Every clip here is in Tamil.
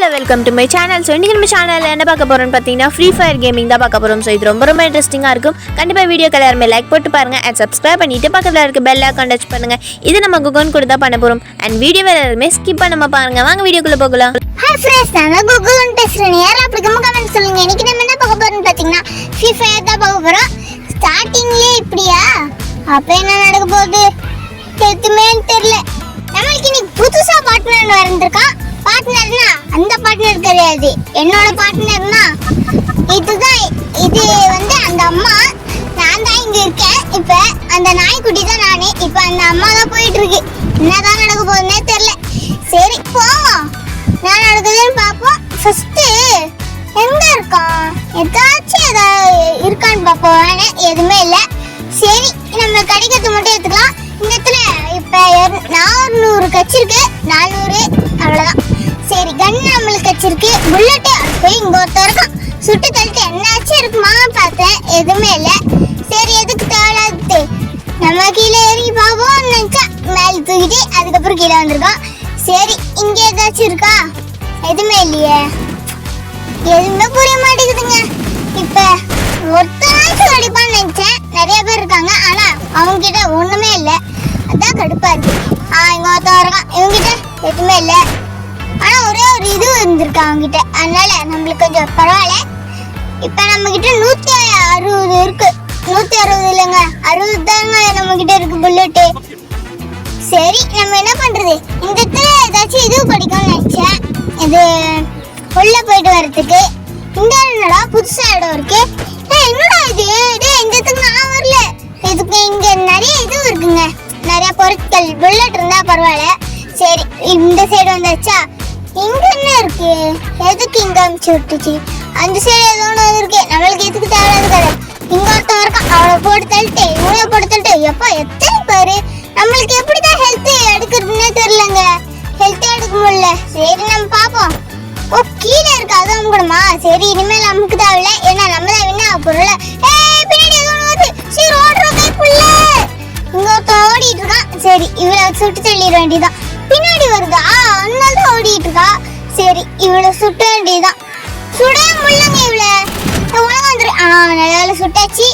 Hello welcome to my channel. So இன்றைக்கி நம்ம சேனலில் என்ன பார்க்க போகிறோம்னு பார்த்தீங்கன்னா ஃப்ரீ ஃபயர் கேமிங் தான் பார்க்க போகிறோம். ஸோ இது ரொம்ப இன்ட்ரெஸ்டிங்காக இருக்கும். கண்டிப்பாக வீடியோக்கு எல்லாருமே லைக் போட்டு பாருங்கள் அண்ட் சப்ஸ்கிரைப் பண்ணிவிட்டு பக்கத்தில் இருக்க பெல் ஐகான் டச் பண்ணுங்கள். இது நம்ம குகன் கூட தான் பண்ண போகிறோம். அண்ட் வீடியோ எல்லாருமே ஸ்கிப் பண்ணாம பாருங்கள். வாங்க வீடியோக்குள்ளே போகலாம். ஹாய் ஃப்ரெண்ட்ஸ், நான் குகன் பேசுகிறேன். யாரும் அப்படி கமெண்ட் சொல்லுங்கள். இன்றைக்கி நம்ம என்ன பார்க்க போகிறோம்னு பார்த்தீங்கன்னா ஃப்ரீ ஃபயர் தான் பார்க்க போகிறோம். ஸ்டார்டிங்லேயே இப்படியா? அப்போ என்ன நடக்க போகுது எதுவுமே தெரியல. நம்மளுக்கு இன்னைக்கு புதுசாக பார்ட்னர் வந்திருக்கான். பார்ட்னர்னா அந்த பார்ட்னர் கிடையாது, என்னோட பார்ட்னர்னா இதுதான். இது வந்து அந்த அம்மா, நான் தான் இங்க இருக்கேன். இப்ப அந்த நாய்க்குட்டி தான் நானே. இப்ப அந்த அம்மா தான் போயிட்டு இருக்கு. என்னதான் நடக்க போகுதுன்னே தெரியல. சரி போவோம், என்ன நடக்குதுன்னு பார்ப்போம். ஃபர்ஸ்ட் எங்க இருக்கான், ஏதாச்சும் இருக்கான்னு பார்ப்போம். எதுவுமே இல்லை. சரி நம்ம கிடைக்கிறது மட்டும் எடுத்துக்கலாம். இந்த இடத்துல இப்ப 400 கச்சிருக்கு, 400 அவ்வளவுதான். சரி கன் நம்மளுக்கு கச்சிருக்கு. புல்லட் போய் இங்க ஒருத்தர் இருக்கான். சுட்டு தள்ளிட்டு என்னாச்சும் இருக்குமா பார்த்தேன், எதுவுமே இல்லை. சரி எதுக்கு தேவையில்லாது, நம்ம கீழே இறங்கி பார்ப்போம் நினைச்சா மேலே தூக்கிட்டு அதுக்கப்புறம் கீழே வந்திருக்கோம். சரி இங்க ஏதாச்சும் இருக்கா, எதுவுமே இல்லையே. எதுவுமே புரிய மாட்டேங்குதுங்க. இப்ப ஒருத்தராச்சும் அடிப்பான்னு நினைச்சேன். நிறைய பேர் இருக்காங்க, ஆனா அவங்க கிட்ட ஒண்ணுமே இல்லை. அதான் கடுப்பா இருக்கு. இங்க ஒருத்தன் இருக்கான், இவங்கிட்ட எதுவுமே இல்லை. ஆனா ஒரே ஒரு இது இருந்திருக்கு அவங்கிட்ட, அதனால நம்மளுக்கு கொஞ்சம் பரவாயில்ல. இப்ப நம்ம கிட்ட 160 இருக்கு. 160 இல்லைங்க, 60 தாங்க நம்ம கிட்ட இருக்கு புல்லட்டு. சரி நம்ம என்ன பண்றது, இந்த இடத்துல ஏதாச்சும் இது படிக்கணும்னு நினைச்சேன். இது உள்ள போயிட்டு வர்றதுக்கு. இந்த என்னடா புதுசா இடம் இருக்கு. என்னடா இது, இந்த இடத்துக்கு நான் வரல. இதுக்கு இங்க நிறைய இது இருக்குங்க, நிறைய பொருட்கள். புல்லட் இருந்தா பரவாயில்ல. சரி இந்த சைடு வந்தாச்சா. இங்க என்ன இருக்கு, எதுக்கு இங்க அமுச்சு விட்டுச்சு? அந்த சைடு ஏதோ ஒன்று இருக்கு, நம்மளுக்கு எதுக்கு தேவையாது கதை. இங்க ஒருத்தன் இருக்கான், அவளை போட்டு தள்ளிட்டு இவனை போட்டு தள்ளிட்டு. எப்பா எத்தனை பேரு, நம்மளுக்கு எப்படிதான் ஹெல்த் எடுக்கிறதுனே தெரியலங்க. ஹெல்த் எடுக்க முடியல. சரி நம்ம பார்ப்போம். ஓ கீழே இருக்கு, அது அமுக்கணுமா? சரி இனிமேல் நமக்கு தேவையில்ல, ஏன்னா நம்ம தான் வின்னா பொருள். பின்னாடி ஏதோ ஒன்று வருது. சரி ஓடுறோம் கைப்புள்ள. இங்க ஒருத்தன் ஓடிட்டு இருக்கான். சரி இவளை சுட்டு தள்ளிட வேண்டியதான். பின்னாடி வருதா, அதனால தான் ஓடிட்டு இருக்கா. சரி இவளை சுட்ட வேண்டியதான். சுட முடியலங்க இவளை. உலகம் வந்துரு. நல்ல சுட்டாச்சு.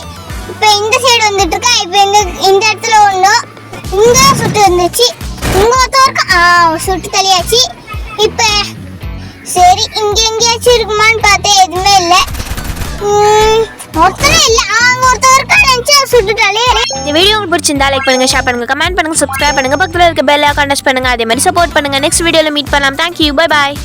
இப்ப இந்த சைடு வந்துட்டு இருக்கா. இப்ப இந்த இடத்துல ஒண்ணும் இங்க சுட்டு வந்துச்சு. இங்க ஒருத்தன் இருக்கான், சுட்டு தள்ளியாச்சு. இப்ப சரி இங்க எங்கேயாச்சும் இருக்குமான்னு பார்த்தேன், எதுவுமே இல்லை. ஒருத்தனே இல்லை, அங்க ஒருத்தர் இருக்கா நினைச்சு சுட்டுட்டாலே. இந்த வீடியோ உங்களுக்கு பிடிச்சிருந்தா லைக் பண்ணுங்க, ஷேர் பண்ணுங்க, கமெண்ட் பண்ணுங்க, சப்ஸ்கிரைப் பண்ணுங்க, பக்கத்தில் இருக்க பெல் ஐகான் டச் பண்ணுங்க. அதே மாதிரி சப்போர்ட் பண்ணுங்க. நெக்ஸ்ட் வீடியோல மீட் பண்ணலாம். Thank you, bye bye.